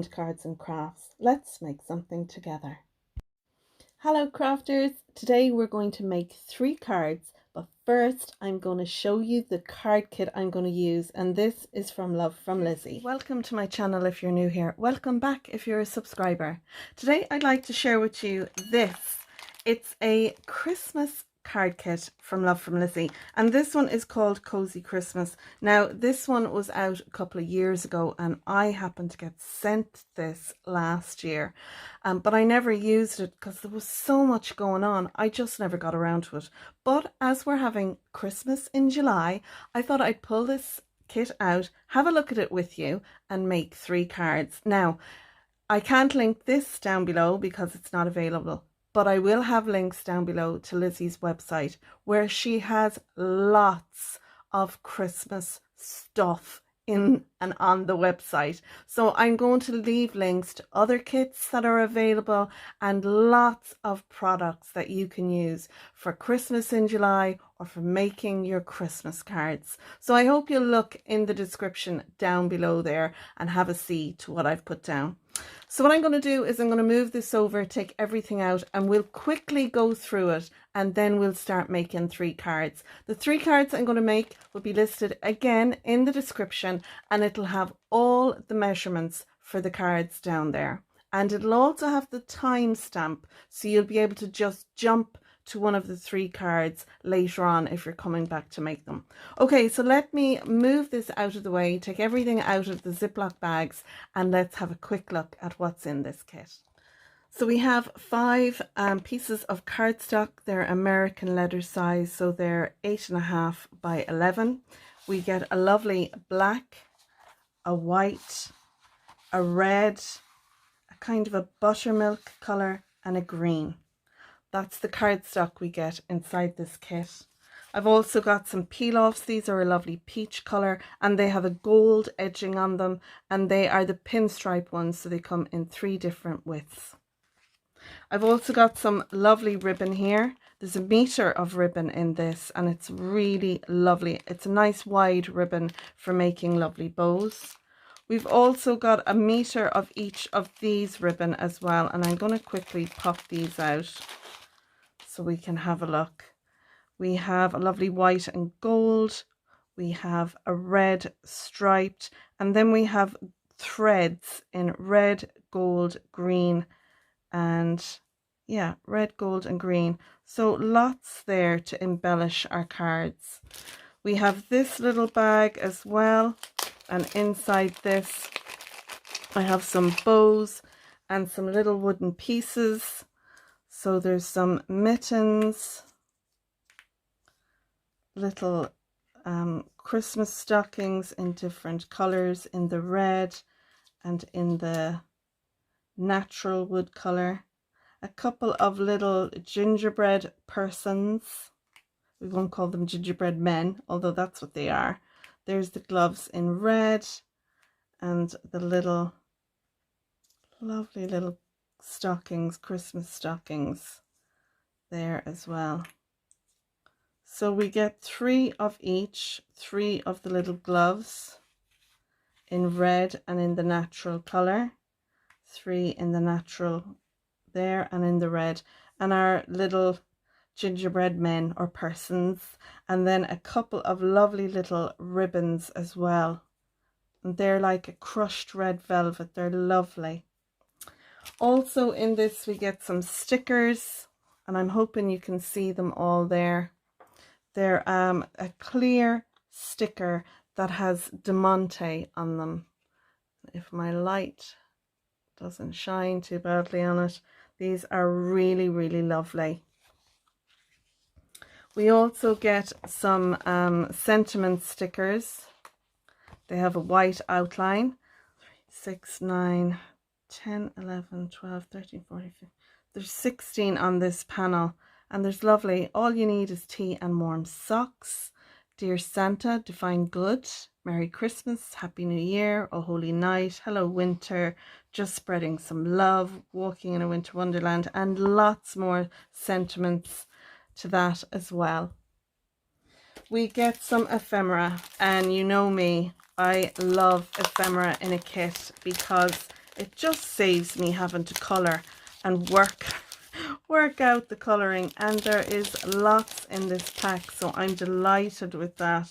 beyond cards and crafts. Let's make something together. Hello crafters! Today we're going to make 3 cards, but first I'm going to show you the card kit I'm going to use, and this is from Love from Lizzie. Welcome to my channel if you're new here. Welcome back if you're a subscriber. Today I'd like to share with you this. It's a Christmas card kit from Love from Lizzie, and this one is called Cozy Christmas. Now this one was out a couple of years ago and I happened to get sent this last year, but I never used it because there was so much going on. I just never got around to it. But as we're having Christmas in July, I thought I'd pull this kit out, have a look at it with you and make 3 cards. Now I can't link this down below because it's not available, but I will have links down below to Lizzie's website where she has lots of Christmas stuff in and on the website. So I'm going to leave links to other kits that are available and lots of products that you can use for Christmas in July or for making your Christmas cards. So I hope you'll look in the description down below there and have a see to what I've put down. So what I'm going to do is I'm going to move this over, take everything out, and we'll quickly go through it and then we'll start making 3 cards. The 3 cards I'm going to make will be listed again in the description, and it'll have all the measurements for the cards down there. And it'll also have the timestamp, so you'll be able to just jump to one of the 3 cards later on if you're coming back to make them. Okay, so let me move this out of the way, take everything out of the Ziploc bags, and let's have a quick look at what's in this kit. So we have 5 pieces of cardstock. They're American letter size, so they're 8.5 by 11. We get a lovely black, a white, a red, a kind of a buttermilk colour, and a green. That's the cardstock we get inside this kit. I've also got some peel-offs. These are a lovely peach colour and they have a gold edging on them, and they are the pinstripe ones, so they come in 3 different widths. I've also got some lovely ribbon here. There's a metre of ribbon in this and it's really lovely. It's a nice wide ribbon for making lovely bows. We've also got a metre of each of these ribbon as well, and I'm going to quickly pop these out so we can have a look. We have a lovely white and gold, we have a red striped, and then we have threads in red, gold, green, and yeah, red, gold and green. So lots there to embellish our cards. We have this little bag as well, and inside this I have some bows and some little wooden pieces. So there's some mittens, little Christmas stockings in different colours, in the red and in the natural wood colour. A couple of little gingerbread persons. We won't call them gingerbread men, although that's what they are. There's the gloves in red and the little lovely little stockings, Christmas stockings there as well. So we get 3 of each, 3 of the little gloves in red and in the natural color, 3 in the natural there and in the red, and our little gingerbread men or persons, and then a couple of lovely little ribbons as well, and they're like a crushed red velvet. They're lovely. Also in this we get some stickers, and I'm hoping you can see them all there. They're a clear sticker that has Demonte on them. If my light doesn't shine too badly on it, these are really, really lovely. We also get some sentiment stickers. They have a white outline. 6, 9, 10, 11, 12, 13, 14, 15. There's 16 on this panel, and there's lovely, all you need is tea and warm socks. Dear Santa, divine good, Merry Christmas, Happy New Year, Oh Holy Night, Hello Winter, just spreading some love, walking in a winter wonderland, and lots more sentiments to that as well. We get some ephemera, and you know me, I love ephemera in a kit because it just saves me having to colour and work out the colouring, and there is lots in this pack, so I'm delighted with that.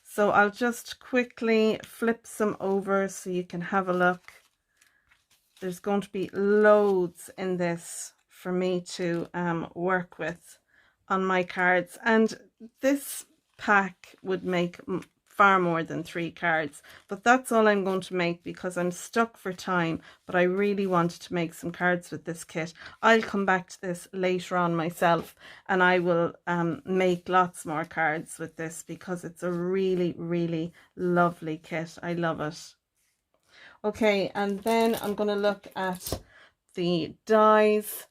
So I'll just quickly flip some over so you can have a look. There's going to be loads in this for me to work with on my cards, and this pack would make far more than 3 cards, but that's all I'm going to make because I'm stuck for time. But I really wanted to make some cards with this kit. I'll come back to this later on myself, and I will make lots more cards with this because it's a really, really lovely kit. I love it. Okay, and then I'm going to look at the dies.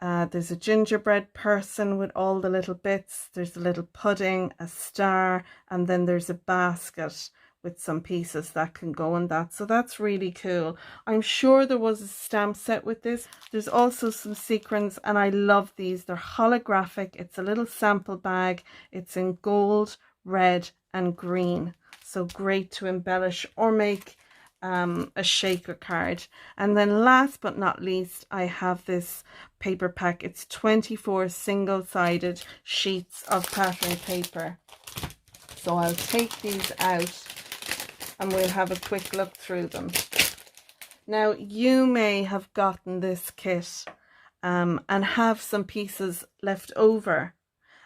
There's a gingerbread person with all the little bits. There's a little pudding, a star, and then there's a basket with some pieces that can go in that. So that's really cool. I'm sure there was a stamp set with this. There's also some sequins, and I love these. They're holographic. It's a little sample bag. It's in gold, red, and green. So great to embellish or make a shaker card. And then last but not least, I have this paper pack. It's 24 single-sided sheets of pattern paper. So I'll take these out and we'll have a quick look through them. Now, you may have gotten this kit and have some pieces left over,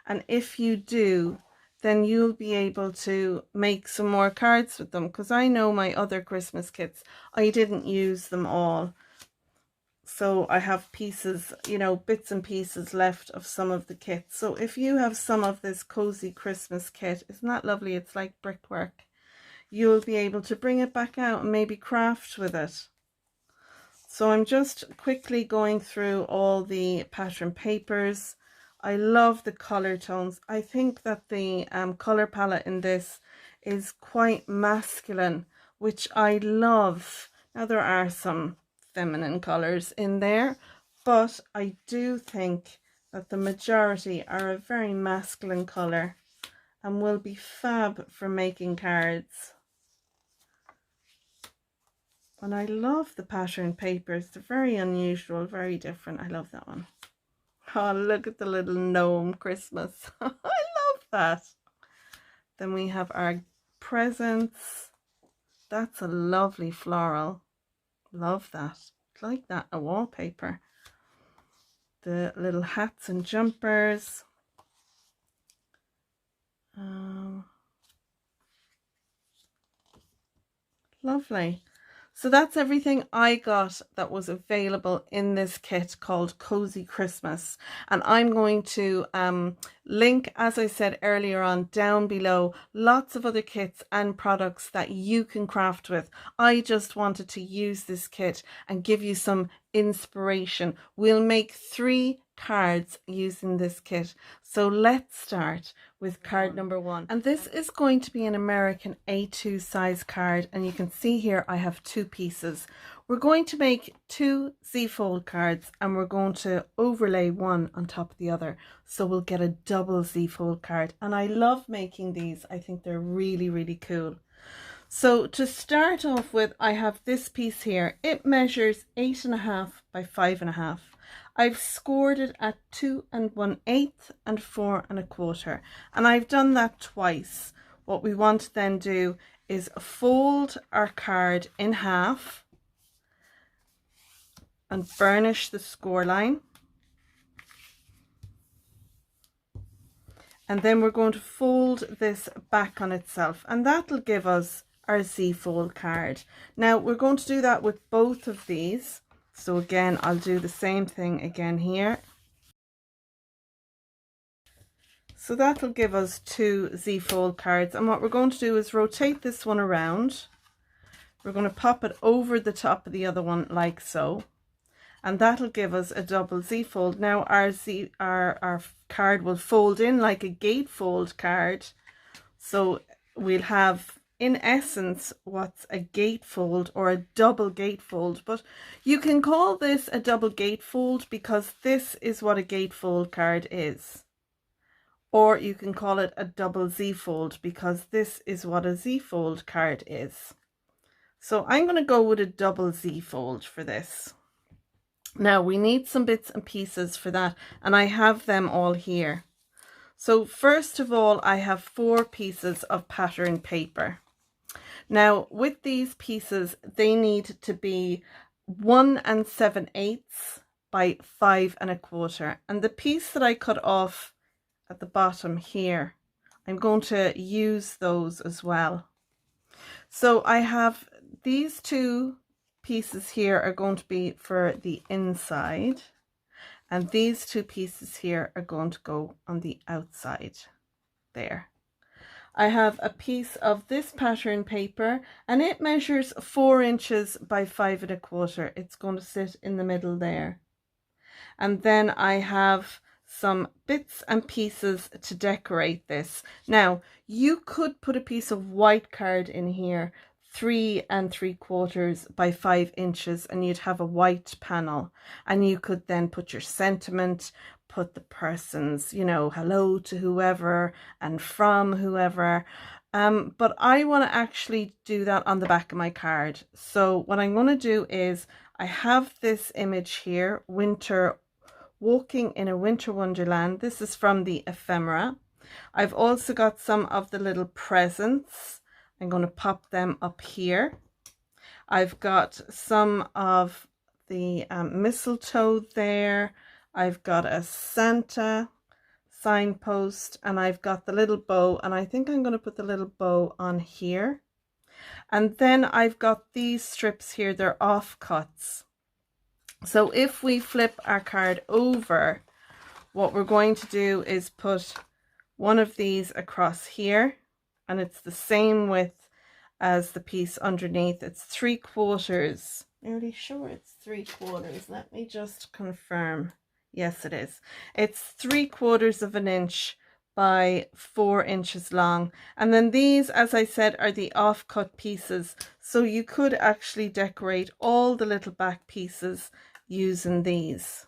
and if you do, then you'll be able to make some more cards with them, because I know my other Christmas kits, I didn't use them all. So I have pieces, you know, bits and pieces left of some of the kits. So if you have some of this cozy Christmas kit, isn't that lovely? It's like brickwork. You'll be able to bring it back out and maybe craft with it. So I'm just quickly going through all the pattern papers. I love the color tones. I think that the color palette in this is quite masculine, which I love. Now, there are some feminine colors in there, but I do think that the majority are a very masculine color and will be fab for making cards. And I love the pattern papers. They're very unusual, very different. I love that one. Oh, look at the little gnome Christmas. I love that. Then we have our presents. That's a lovely floral. Love that. Like that, a wallpaper. The little hats and jumpers. Lovely. So that's everything I got that was available in this kit called Cozy Christmas. And I'm going to link, as I said earlier on, down below, lots of other kits and products that you can craft with. I just wanted to use this kit and give you some inspiration. We'll make 3 cards using this kit. So let's start with card number 1, and this is going to be an American A2 size card, and you can see here I have 2 pieces. We're going to make 2 Z-fold cards, and we're going to overlay one on top of the other, so we'll get a double Z-fold card. And I love making these. I think they're really, really cool. So to start off with, I have this piece here. It measures 8.5 by 5.5. I've scored it at 2 1/8 and 4 1/4, and I've done that twice. What we want to then do is fold our card in half and burnish the score line, and then we're going to fold this back on itself, and that'll give us our Z-fold card. Now we're going to do that with both of these. So again, I'll do the same thing again here. So that'll give us 2 Z-fold cards. And what we're going to do is rotate this one around. We're going to pop it over the top of the other one like so. And that'll give us a double Z-fold. Now our card will fold in like a gatefold card. So we'll have, in essence, what's a gatefold or a double gatefold, but you can call this a double gatefold because this is what a gatefold card is. Or you can call it a double Z-fold because this is what a Z-fold card is. So I'm going to go with a double Z fold for this. Now we need some bits and pieces for that, and I have them all here. So first of all, I have 4 pieces of pattern paper. Now with these pieces, they need to be 1 7/8 by 5 1/4. And the piece that I cut off at the bottom here, I'm going to use those as well. So I have these 2 pieces here are going to be for the inside, and these 2 pieces here are going to go on the outside there. I have a piece of this pattern paper, and it measures 4 inches by 5 1/4. It's going to sit in the middle there. And then I have some bits and pieces to decorate this. Now, you could put a piece of white card in here, 3 3/4 by 5 inches, and you'd have a white panel. And you could then put your sentiment, put the person's, you know, hello to whoever and from whoever. But I want to actually do that on the back of my card. So what I'm going to do is I have this image here, walking in a winter wonderland. This is from the ephemera. I've also got some of the little presents. I'm going to pop them up here. I've got some of the mistletoe there. I've got a Santa signpost, and I've got the little bow, and I think I'm going to put the little bow on here. And then I've got these strips here, they're offcuts. So if we flip our card over, what we're going to do is put one of these across here, and it's the same width as the piece underneath. It's 3/4. Nearly sure it's 3/4. Let me just confirm. Yes, it is. It's 3/4 of an inch by 4 inches long. And then these, as I said, are the offcut pieces. So you could actually decorate all the little back pieces using these.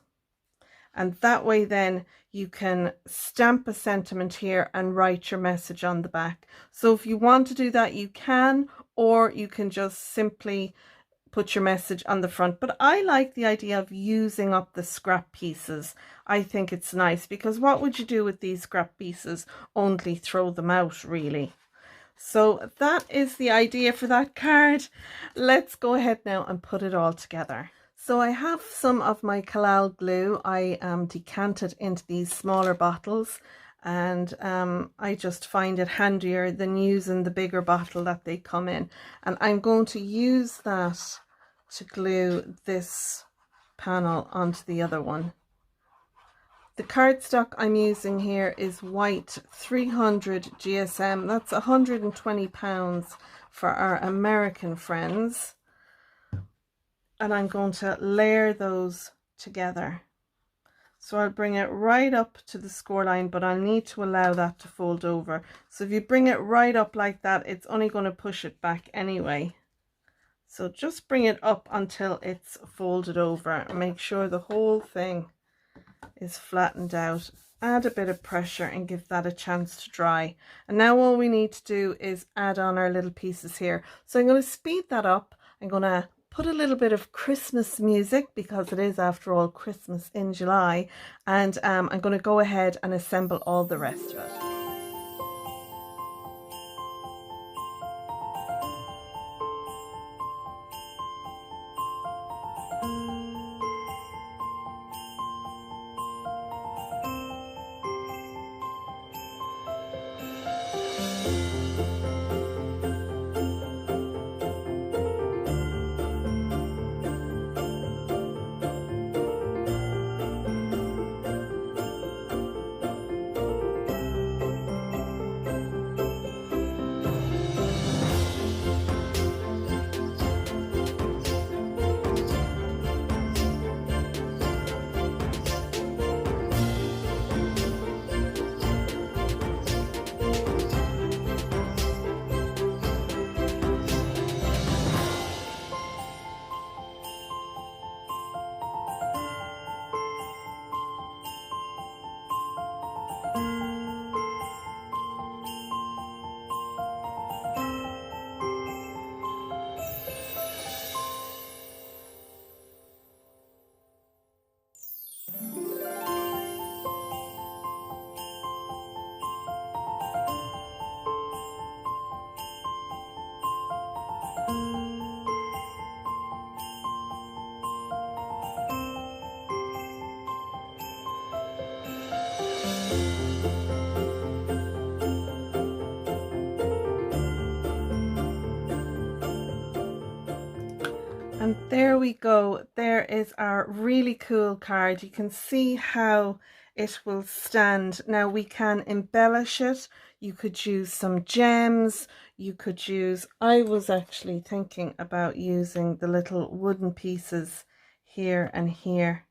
And that way then you can stamp a sentiment here and write your message on the back. So if you want to do that, you can, or you can just simply put your message on the front. But I like the idea of using up the scrap pieces. I think it's nice, because what would you do with these scrap pieces? Only throw them out, really. So that is the idea for that card. Let's go ahead now and put it all together. So I have some of my Kalal glue. I decanted into these smaller bottles, and I just find it handier than using the bigger bottle that they come in. And I'm going to use that to glue this panel onto the other one. The cardstock I'm using here is white 300 GSM. That's £120 for our American friends. And I'm going to layer those together. So I'll bring it right up to the score line, but I'll need to allow that to fold over. So if you bring it right up like that, it's only going to push it back anyway. So just bring it up until it's folded over and make sure the whole thing is flattened out. Add a bit of pressure and give that a chance to dry. And now all we need to do is add on our little pieces here. So I'm going to speed that up. I'm going to put a little bit of Christmas music, because it is after all Christmas in July, and I'm going to go ahead and assemble all the rest of it. There we go. There is our really cool card. You can see how it will stand. Now we can embellish it. You could use some gems. You could use, I was actually thinking about using the little wooden pieces here and here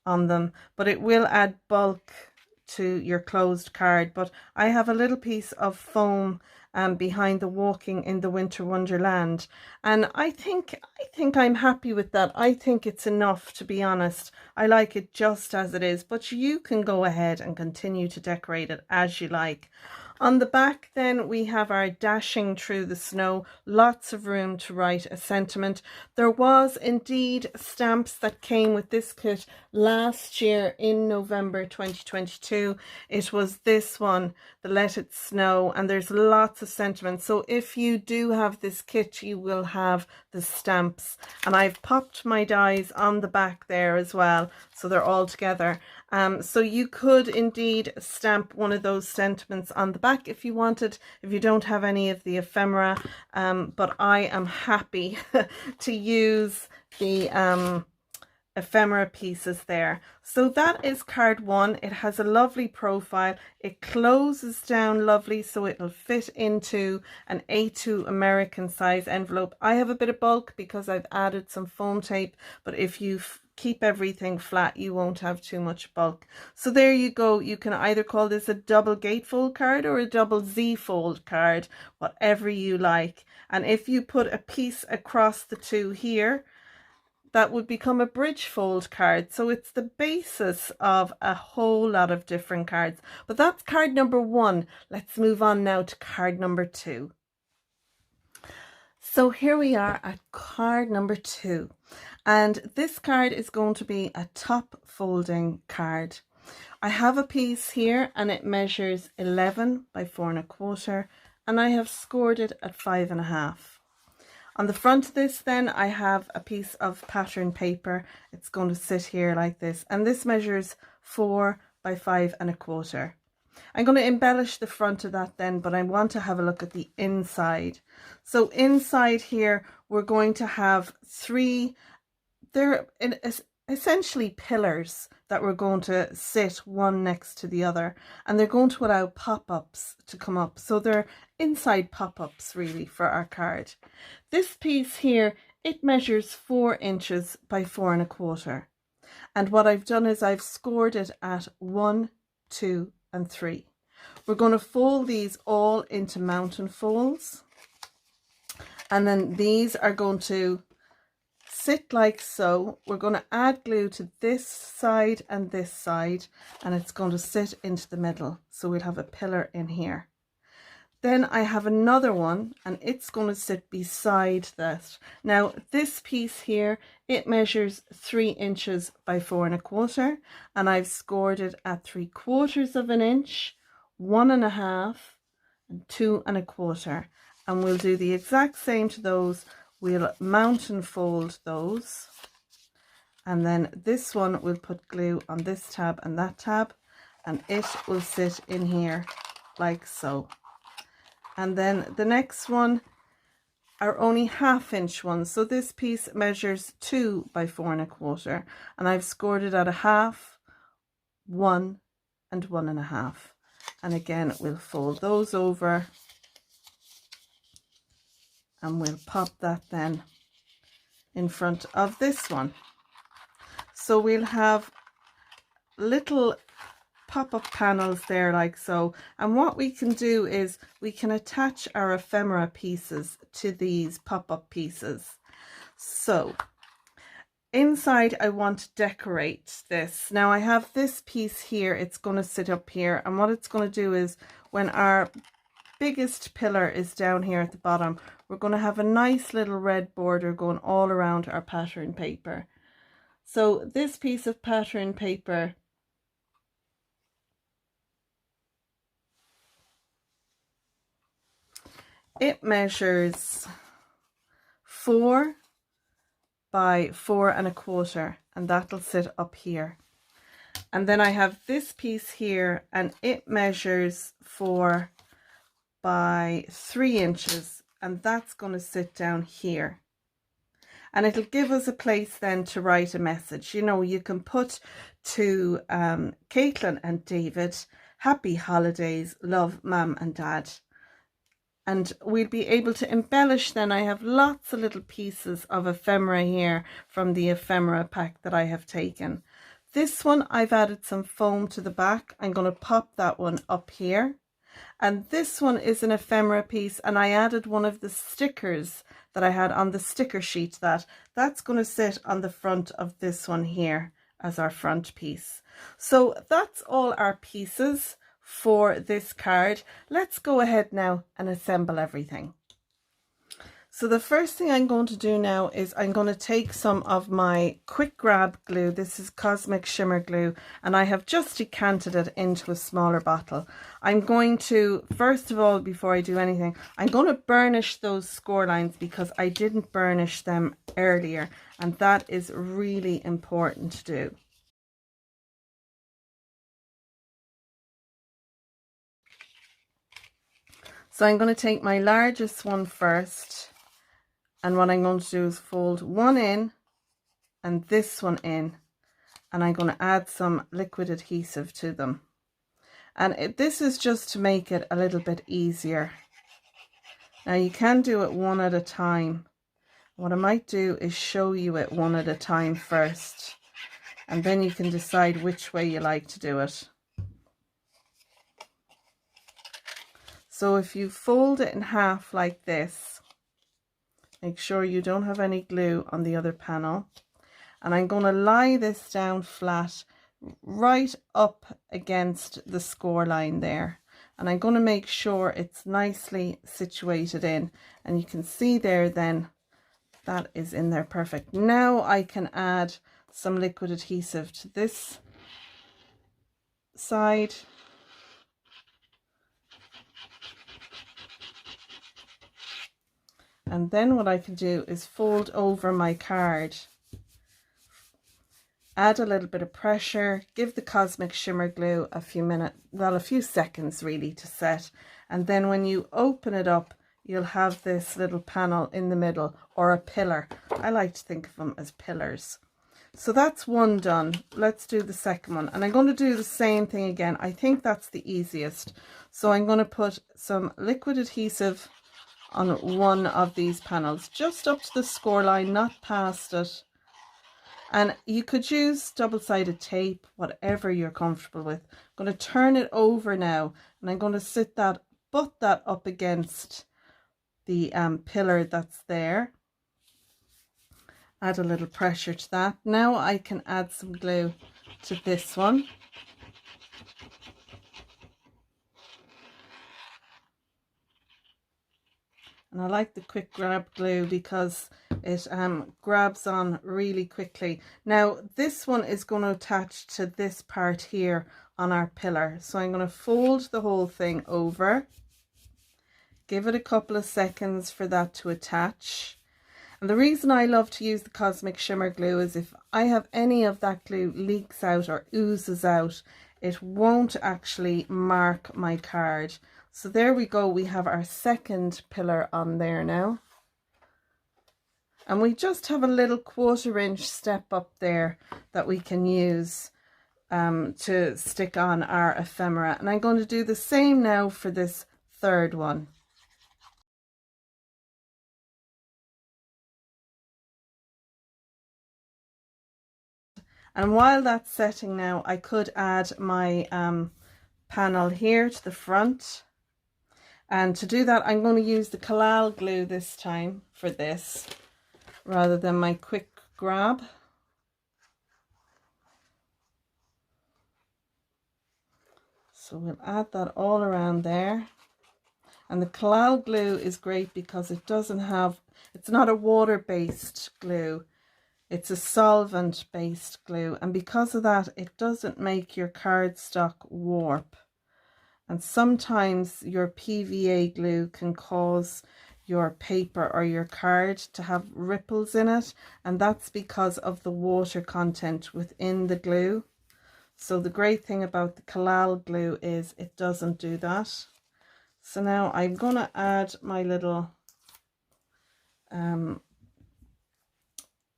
on them, but it will add bulk to your closed card. But I have a little piece of foam behind the Walking in the Winter Wonderland, and I think I'm happy with that. I think it's enough, to be honest. I like it just as it is, but you can go ahead and continue to decorate it as you like. On the back then we have our dashing through the snow, lots of room to write a sentiment. There was indeed stamps that came with this kit last year in November 2022. It was this one, the Let It Snow, and there's lots of sentiments. So if you do have this kit, you will have the stamps, and I've popped my dies on the back there as well, so they're all together. So you could indeed stamp one of those sentiments on the back if you wanted, if you don't have any of the ephemera, but I am happy to use the ephemera pieces there. So that is card one. It has a lovely profile. It closes down lovely, so it'll fit into an A2 American size envelope. I have a bit of bulk because I've added some foam tape, but if you keep everything flat, you won't have too much bulk. So there you go. You can either call this a double gatefold card or a double Z fold card, whatever you like. And if you put a piece across the two here, that would become a bridge fold card. So it's the basis of a whole lot of different cards. But that's card number one. Let's move on now to card number two. So here we are at card number two, and this card is going to be a top folding card. I have a piece here and it measures 11 by 4¼ and I have scored it at 5½. On the front of this then I have a piece of pattern paper. It's going to sit here like this, and this measures 4 by 5¼ I'm going to embellish the front of that then, but I want to have a look at the inside. So inside here, we're going to have they're essentially pillars that we're going to sit one next to the other, and they're going to allow pop-ups to come up. So they're inside pop-ups really for our card. This piece here, it measures 4 inches by 4¼ And what I've done is I've scored it at 1, 2, and 3. We're going to fold these all into mountain folds, and then these are going to sit like so. We're going to add glue to this side, and it's going to sit into the middle, so we'll have a pillar in here. Then I have another one, and it's going to sit beside that. Now this piece here, it measures 3 inches by 4¼ and I've scored it at 3/4 inch, 1½, and 2¼ And we'll do the exact same to those. We'll mountain fold those, and then this one we'll put glue on this tab and that tab, and it will sit in here like so. And then the next one are only 1/2 inch ones. So this piece measures 2 by 4¼ and I've scored it at 1/2, 1, and 1½. And again, we'll fold those over and we'll pop that then in front of this one. So we'll have little pop-up panels there like so, and what we can do is we can attach our ephemera pieces to these pop-up pieces. So inside I want to decorate this. Now I have this piece here, it's going to sit up here, and what it's going to do is when our biggest pillar is down here at the bottom, we're going to have a nice little red border going all around our pattern paper. So this piece of pattern paper, it measures 4 by 4¼ and that'll sit up here. And then I have this piece here and it measures 4 by 3 inches and that's going to sit down here. and it'll give us a place then to write a message. You know, you can put to Caitlin and David, happy holidays, love Mum and Dad. And we'll be able to embellish then. I have lots of little pieces of ephemera here from the ephemera pack that I have taken. This one, I've added some foam to the back. I'm going to pop that one up here. And this one is an ephemera piece, and I added one of the stickers that I had on the sticker sheet. That's going to sit on the front of this one here as our front piece. So that's all our pieces for this card. Let's go ahead now and assemble everything. So the first thing I'm going to do now is I'm going to take some of my quick grab glue. This is Cosmic Shimmer glue, and I have just decanted it into a smaller bottle. I'm going to, first of all, before I do anything, I'm going to burnish those score lines because I didn't burnish them earlier, and that is really important to do. So I'm going to take my largest one first, and what I'm going to do is fold one in and this one in, and I'm going to add some liquid adhesive to them. And this is just to make it a little bit easier. Now you can do it one at a time. What I might do is show you it one at a time first, and then you can decide which way you like to do it. So if you fold it in half like this, make sure you don't have any glue on the other panel. And I'm going to lie this down flat right up against the score line there. And I'm going to make sure it's nicely situated in. And you can see there then, that is in there perfect. Now I can add some liquid adhesive to this side. And then what I can do is fold over my card, add a little bit of pressure, give the Cosmic Shimmer glue a few seconds really to set. And then when you open it up, you'll have this little panel in the middle, or a pillar. I like to think of them as pillars. So that's one done. Let's do the second one. And I'm going to do the same thing again. I think that's the easiest. So I'm going to put some liquid adhesive on one of these panels, just up to the score line, not past it. And you could use double-sided tape, whatever you're comfortable with. I'm going to turn it over now, and I'm going to butt that up against the pillar that's there. Add a little pressure to that. Now I can add some glue to this one. And I like the quick grab glue because it grabs on really quickly. Now this one is going to attach to this part here on our pillar. So I'm going to fold the whole thing over. Give it a couple of seconds for that to attach. And the reason I love to use the Cosmic Shimmer glue is if I have any of that glue leaks out or oozes out, it won't actually mark my card. So there we go, we have our second pillar on there now. And we just have a little 1/4 inch step up there that we can use to stick on our ephemera. And I'm going to do the same now for this third one. And while that's setting now, I could add my panel here to the front. And to do that, I'm going to use the Collal glue this time for this, rather than my quick grab. So we'll add that all around there. And the Collal glue is great because it doesn't have, it's not a water-based glue. It's a solvent-based glue, and because of that, it doesn't make your cardstock warp. And sometimes your PVA glue can cause your paper or your card to have ripples in it, and that's because of the water content within the glue. So the great thing about the Collal glue is it doesn't do that. So now I'm going to add my little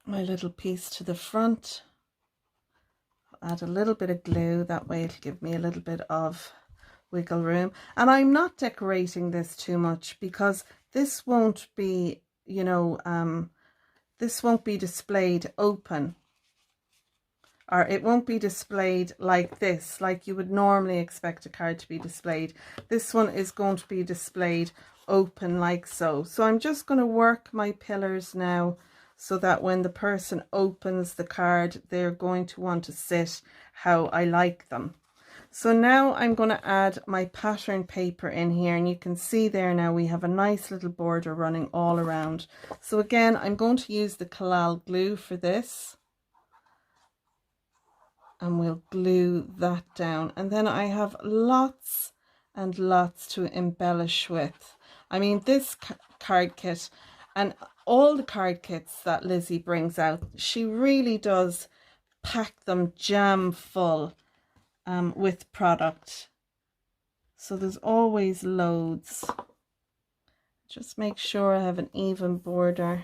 my little piece to the front. I'll add a little bit of glue, that way it'll give me a little bit of wiggle room. And I'm not decorating this too much because this won't be, you know, this won't be displayed open, or it won't be displayed like this, like you would normally expect a card to be displayed. This one is going to be displayed open like so. So I'm just going to work my pillars now so that when the person opens the card, they're going to want to sit how I like them. So now I'm going to add my pattern paper in here, and you can see there now we have a nice little border running all around. So again, I'm going to use the collal glue for this, and we'll glue that down. And then I have lots and lots to embellish with. I mean, this card kit and all the card kits that Lizzie brings out, she really does pack them jam full with product. So there's always loads. Just make sure I have an even border.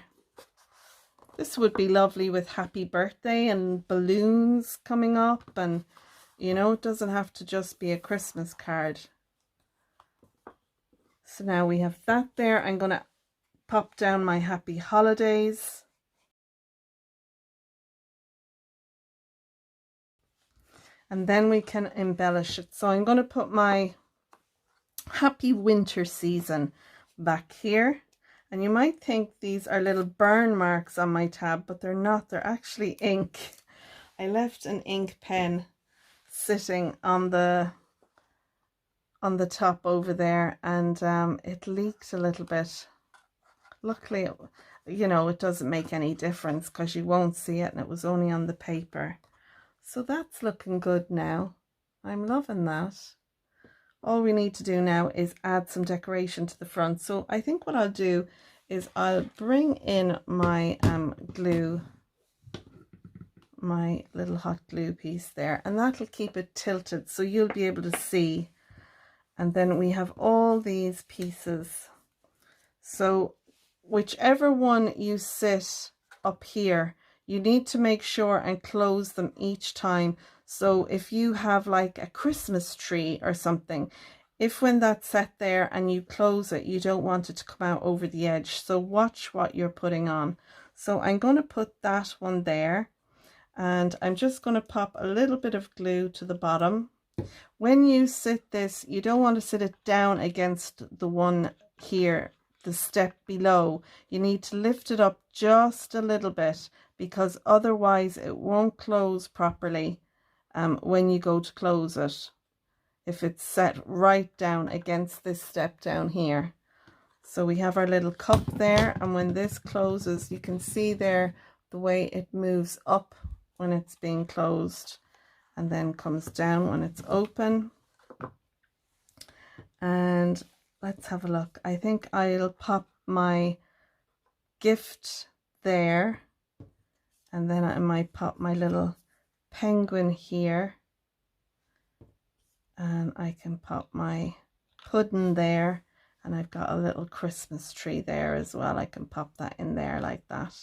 This would be lovely with happy birthday and balloons coming up, and you know, it doesn't have to just be a Christmas card. So now we have that there. I'm going to pop down my happy holidays. And then we can embellish it. So I'm going to put my happy winter season back here. And you might think these are little burn marks on my tab, but they're not. They're actually ink. I left an ink pen sitting on the top over there, and it leaked a little bit. Luckily, you know, it doesn't make any difference because you won't see it, and it was only on the paper. So that's looking good now. I'm loving that. All we need to do now is add some decoration to the front. So I think what I'll do is I'll bring in my glue, my little hot glue piece there, and that'll keep it tilted so you'll be able to see. And then we have all these pieces. So whichever one you sit up here, you need to make sure and close them each time. So if you have like a Christmas tree or something, if when that's set there and you close it, you don't want it to come out over the edge. So watch what you're putting on. So I'm going to put that one there, and I'm just going to pop a little bit of glue to the bottom. When you sit this, you don't want to sit it down against the one here, the step below. You need to lift it up just a little bit, because otherwise it won't close properly when you go to close it, if it's set right down against this step down here. So we have our little cup there, and when this closes, you can see there the way it moves up when it's being closed and then comes down when it's open. And let's have a look. I think I'll pop my gift there, and then I might pop my little penguin here, and I can pop my pudding there, and I've got a little Christmas tree there as well. I can pop that in there like that.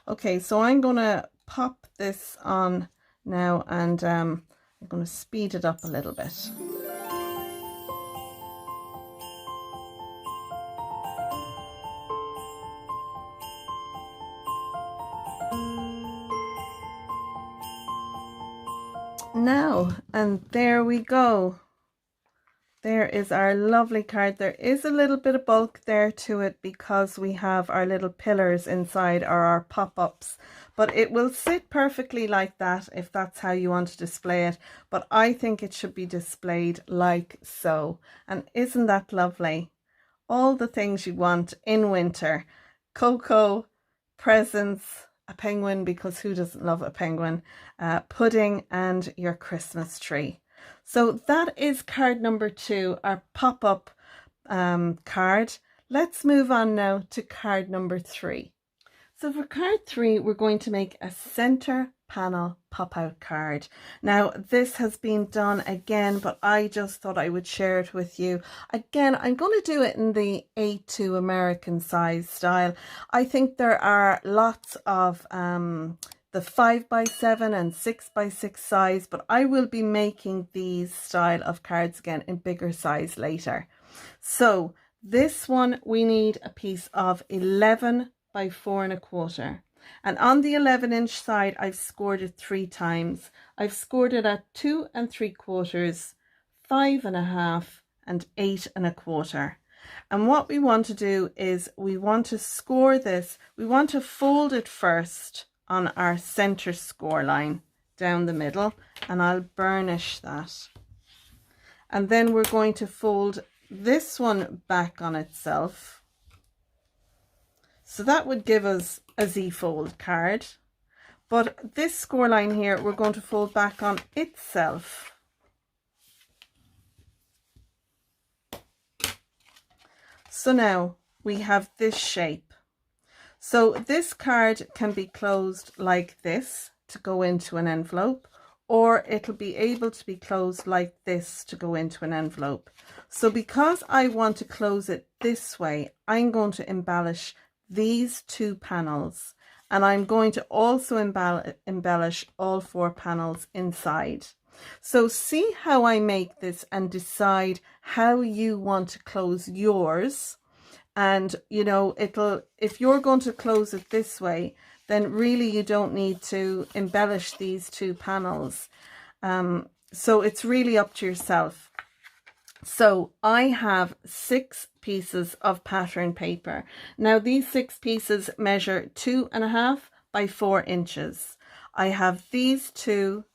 Okay, so I'm gonna pop this on now, and I'm going to speed it up a little bit. Now, and there we go. There is our lovely card. There is a little bit of bulk there to it because we have our little pillars inside, or our pop-ups, but it will sit perfectly like that if that's how you want to display it. But I think it should be displayed like so. And isn't that lovely? All the things you want in winter: cocoa, presents, a penguin, because who doesn't love a penguin, pudding, and your Christmas tree. So that is card number 2, our pop-up card. Let's move on now to card number 3. So for card 3, we're going to make a center panel pop-out card. Now this has been done again, but I just thought I would share it with you. Again, I'm going to do it in the A2 American size style. I think there are lots of the 5x7 and 6x6 size, but I will be making these style of cards again in bigger size later. So this one, we need a piece of 11 by 4 1/4, and on the 11-inch side I've scored it 3 times. I've scored it at 2 3/4, 5 1/2 and 8 1/4. And what we want to do is we want to score this, we want to fold it first on our center score line down the middle, and I'll burnish that. And then we're going to fold this one back on itself. So that would give us a Z-fold card. But this score line here, we're going to fold back on itself. So now we have this shape. So this card can be closed like this to go into an envelope, or it'll be able to be closed like this to go into an envelope. So because I want to close it this way, I'm going to embellish these 2 panels, and I'm going to also embellish all 4 panels inside. So see how I make this and decide how you want to close yours. And you know, if you're going to close it this way, then really you don't need to embellish these 2 panels. So it's really up to yourself. So I have 6 pieces of pattern paper. Now these 6 pieces measure 2 1/2 by 4 inches. I have these two,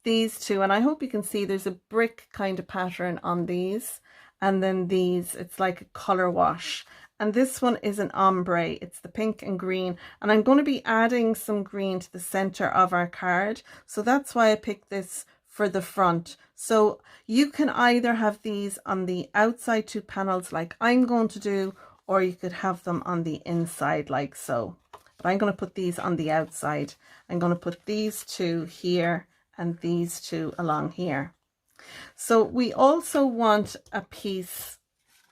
and I hope you can see there's a brick kind of pattern on these. And then these, it's like a color wash. And this one is an ombre, it's the pink and green. And I'm going to be adding some green to the center of our card. So that's why I picked this for the front. So you can either have these on the outside 2 panels like I'm going to do, or you could have them on the inside like so. But I'm going to put these on the outside. I'm going to put these 2 here and these 2 along here. So we also want a piece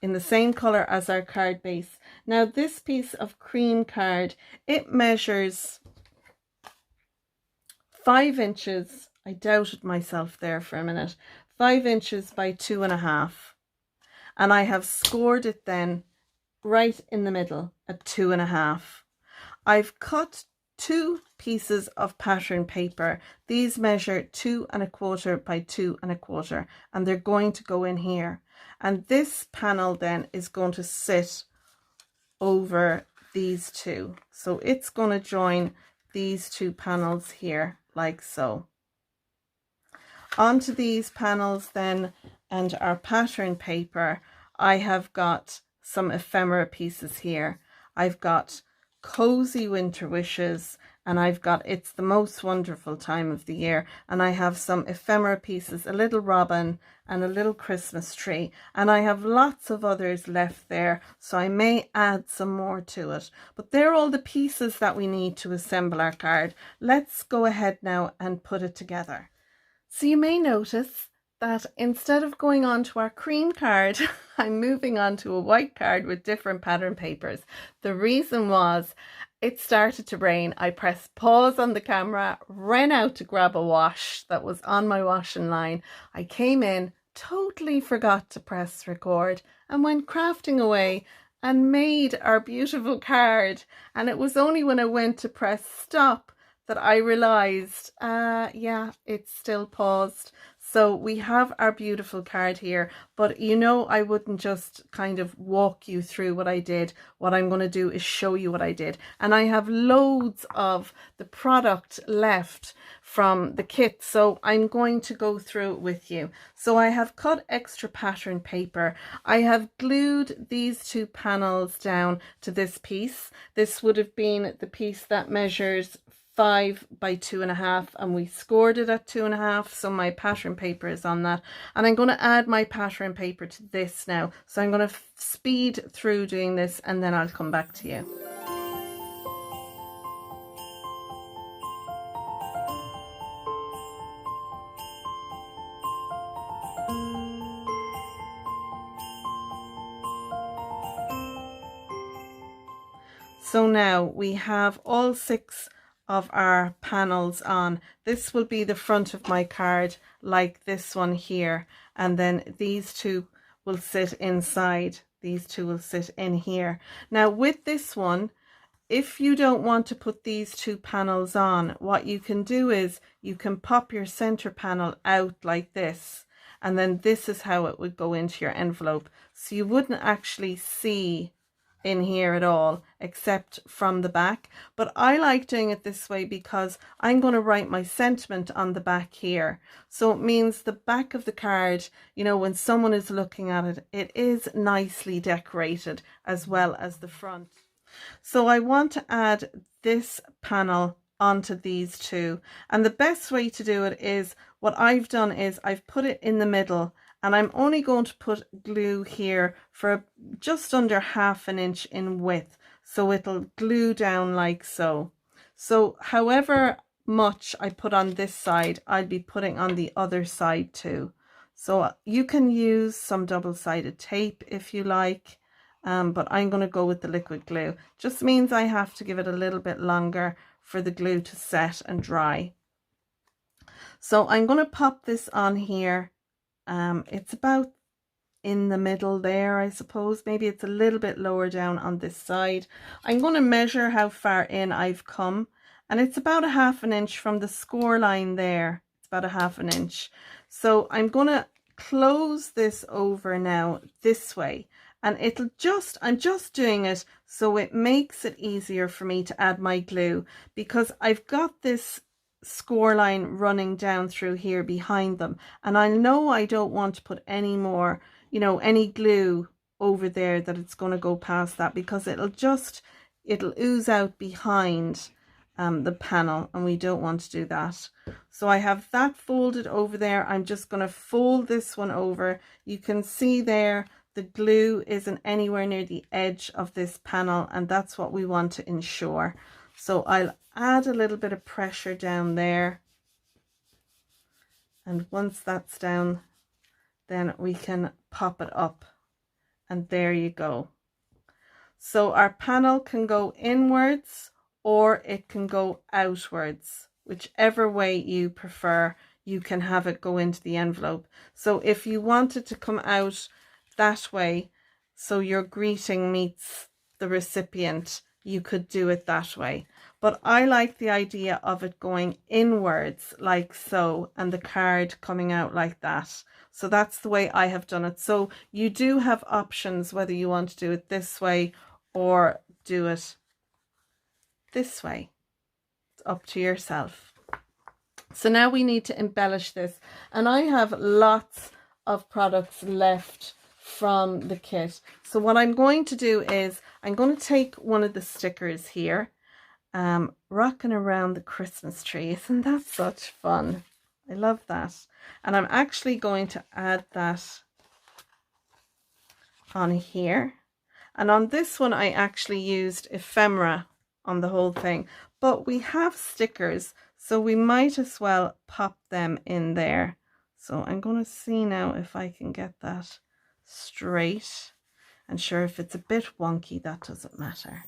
in the same color as our card base. Now this piece of cream card, it measures 5 inches. I doubted myself there for a minute. 5 inches by 2 1/2. And I have scored it then right in the middle at 2 1/2. I've cut 2 pieces of pattern paper. These measure 2 1/4 by 2 1/4, and they're going to go in here. And this panel then is going to sit over these 2. So it's going to join these 2 panels here like so. Onto these panels then, and our pattern paper, I have got some ephemera pieces here. I've got cozy winter wishes, and I've got it's the most wonderful time of the year, and I have some ephemera pieces, a little robin and a little Christmas tree, and I have lots of others left there, so I may add some more to it. But they're all the pieces that we need to assemble our card. Let's go ahead now and put it together. So you may notice that instead of going on to our cream card, I'm moving on to a white card with different pattern papers. The reason was it started to rain. I pressed pause on the camera, ran out to grab a wash that was on my washing line. I came in, totally forgot to press record, and went crafting away and made our beautiful card. And it was only when I went to press stop that I realized, yeah, it's still paused. So we have our beautiful card here, but you know, I wouldn't just kind of walk you through what I did. What I'm going to do is show you what I did. And I have loads of the product left from the kit, so I'm going to go through it with you. So I have cut extra pattern paper. I have glued these 2 panels down to this piece. This would have been the piece that measures 5 by 2 1/2, and we scored it at 2 1/2, so my pattern paper is on that. And I'm going to add my pattern paper to this now, so I'm going to speed through doing this and then I'll come back to you. So now we have all 6 of our panels on. This will be the front of my card, like this one here, and then these 2 will sit inside. These 2 will sit in here. Now with this one, if you don't want to put these 2 panels on, what you can do is you can pop your center panel out like this, and then this is how it would go into your envelope. So you wouldn't actually see in here at all except from the back, but I like doing it this way because I'm going to write my sentiment on the back here, so it means the back of the card, you know, when someone is looking at it, it is nicely decorated as well as the front. So I want to add this panel onto these 2, and the best way to do it is, what I've done is I've put it in the middle, and I'm only going to put glue here for just under 1/2 inch in width, so it'll glue down like so. So however much I put on this side, I'll be putting on the other side too. So you can use some double-sided tape if you like, but I'm going to go with the liquid glue. Just means I have to give it a little bit longer for the glue to set and dry. So I'm going to pop this on here. It's about in the middle there, I suppose. Maybe it's a little bit lower down on this side. I'm going to measure how far in I've come, and it's about 1/2 inch from the score line there. It's about 1/2 inch. So I'm going to close this over now this way, and I'm just doing it so it makes it easier for me to add my glue, because I've got this score line running down through here behind them, and I know I don't want to put any more, you know, any glue over there that it's going to go past that, because it'll ooze out behind the panel, and we don't want to do that. So I have that folded over there. I'm just going to fold this one over. You can see there the glue isn't anywhere near the edge of this panel, and that's what we want to ensure. So I'll add a little bit of pressure down there, and once that's down, then we can pop it up, and there you go. So our panel can go inwards or it can go outwards, whichever way you prefer. You can have it go into the envelope. So if you wanted to come out that way, so your greeting meets the recipient, you could do it that way. But I like the idea of it going inwards like so, and the card coming out like that. So that's the way I have done it. So you do have options whether you want to do it this way or do it this way. It's up to yourself. So now we need to embellish this, and I have lots of products left from the kit. So what I'm going to do is I'm going to take one of the stickers here, rocking around the Christmas tree. Isn't that such fun? I love that. And I'm actually going to add that on here. And on this one, I actually used ephemera on the whole thing, but we have stickers, so we might as well pop them in there. So I'm going to see now if I can get that straight, and sure, if it's a bit wonky, that doesn't matter.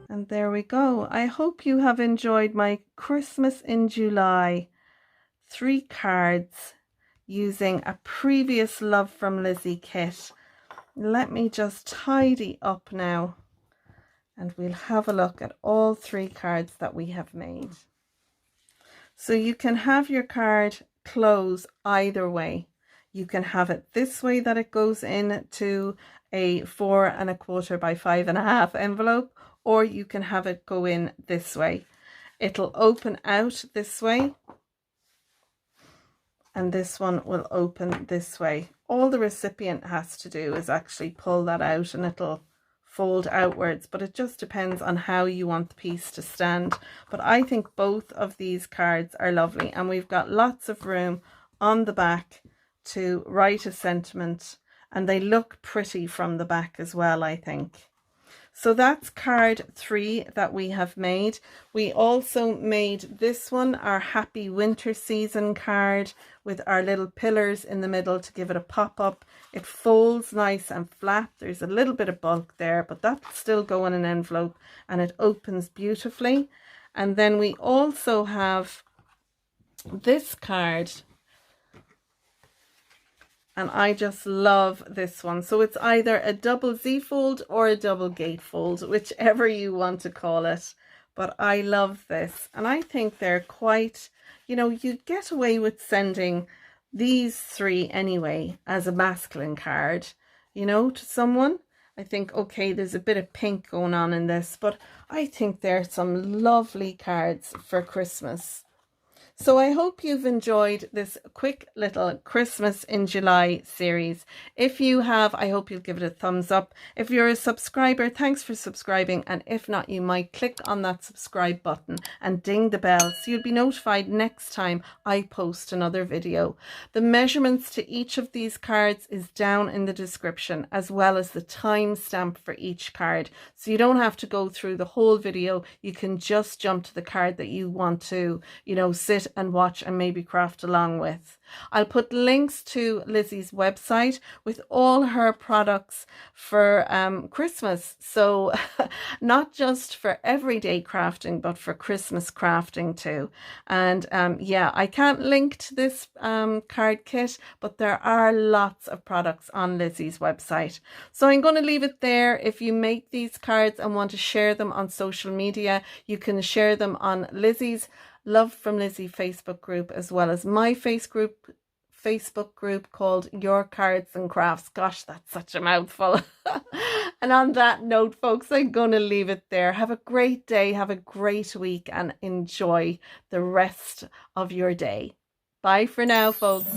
And there we go. I hope you have enjoyed my Christmas in July 3 cards using a previous Love from Lizzie kit. Let me just tidy up now, and we'll have a look at all 3 cards that we have made. So you can have your card close either way. You can have it this way, that it goes into a 4 1/4 by 5 1/2 envelope, or you can have it go in this way. It'll open out this way, and this one will open this way. All the recipient has to do is actually pull that out and it'll fold outwards, but it just depends on how you want the piece to stand. But I think both of these cards are lovely, and we've got lots of room on the back to write a sentiment, and they look pretty from the back as well, I think. So that's card 3 that we have made. We also made this one, our happy winter season card, with our little pillars in the middle to give it a pop-up. It folds nice and flat. There's a little bit of bulk there, but that'll still go in an envelope, and it opens beautifully. And then we also have this card, and I just love this one. So it's either a double Z fold or a double gatefold, whichever you want to call it. But I love this, and I think they're quite, you know, you get away with sending these 3 anyway as a masculine card, you know, to someone. I think, okay, there's a bit of pink going on in this, but I think they're some lovely cards for Christmas. So I hope you've enjoyed this quick little Christmas in July series. If you have, I hope you'll give it a thumbs up. If you're a subscriber, thanks for subscribing. And if not, you might click on that subscribe button and ding the bell so you'll be notified next time I post another video. The measurements to each of these cards is down in the description, as well as the timestamp for each card. So you don't have to go through the whole video. You can just jump to the card that you want to, you know, sit and watch and maybe craft along with. I'll put links to Lizzie's website with all her products for Christmas. So not just for everyday crafting, but for Christmas crafting too. And yeah, I can't link to this card kit, but there are lots of products on Lizzie's website. So I'm going to leave it there. If you make these cards and want to share them on social media, you can share them on Lizzie's Love from Lizzie Facebook group, as well as my Facebook group called Your Cards and Crafts. Gosh, that's such a mouthful. And on that note, folks, I'm going to leave it there. Have a great day, have a great week, and enjoy the rest of your day. Bye for now, folks.